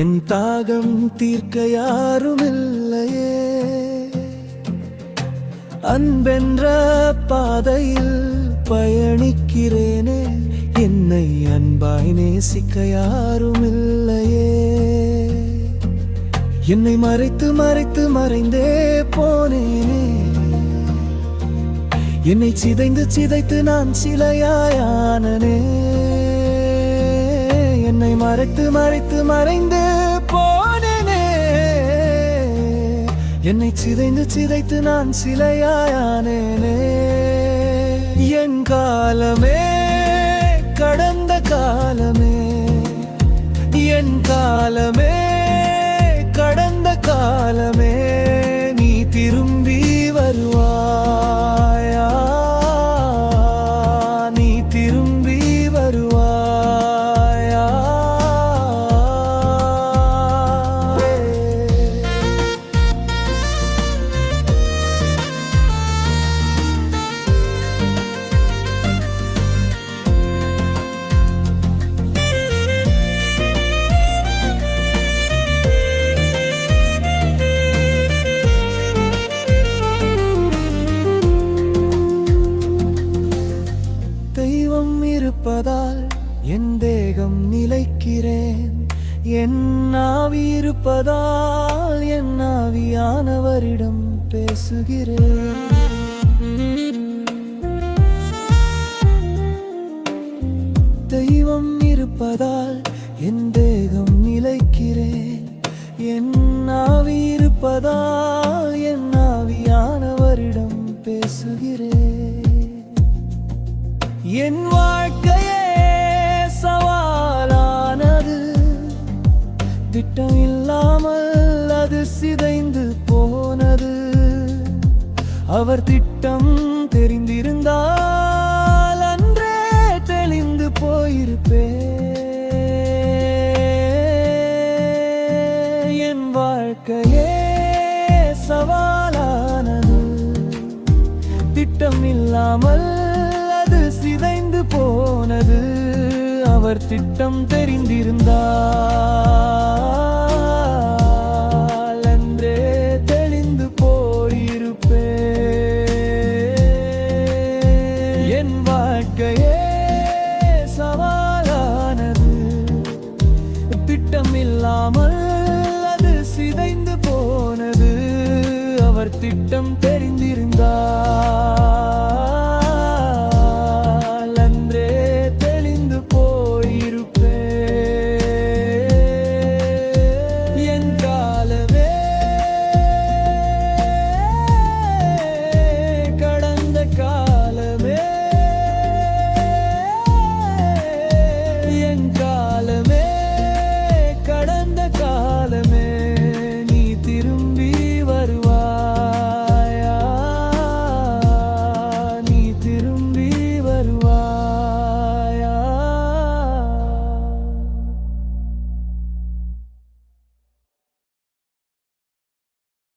என் தாகம் தீர்க்க யாருமில்லையே. அன்பென்ற பாதையில் பயணிக்கிறேனே, என்னை அன்பாய் நேசிக்க யாருமில்லையே. என்னை மறைத்து மறைத்து மறைந்தே போனேனே, என்னை சிதைந்து சிதைத்து நான் சிலையாயானனே. என்னை மறைத்து மறைத்து மறைந்தே போனேனே, என்னை சிதைந்து சிதைத்து நான் சிலையாயானேனே. என் காலமே கடந்த காலமே, என் காலமே கடந்த காலமே, நீ திரும்பி வருவாயா, நீ திரும்பி வருவாயா. தெய்வம் இருப்பதால் என் தேகம் நிலைக்கிறேன், என் ஆவி இருப்பதால் என் ஆவியானவரிடம் பேசுகிறேன். தெய்வம் இருப்பதால் என் தேகம் நிலைக்கிறேன், என் ஆவி இருப்பதால் என் ஆவியானவரிடம் பேசுகிறேன். என் வாழ்க்கையே சவாலானது, திட்டம் இல்லாமல் அது சிதைந்து போனது. அவர் திட்டம் தெரிந்திருந்தால் அன்றே தெளிந்து போயிருப்பேன். என் வாழ்க்கையே சவாலானது, திட்டம் இல்லாமல் சிதைந்து போனது. அவர் திட்டம் தெரிந்திருந்தால் அன்றே தெளிந்து போயிருப்பேன். என் வாழ்க்கையே சவாலானது, திட்டம் இல்லாமல் அது சிதைந்து போனது. அவர் திட்டம்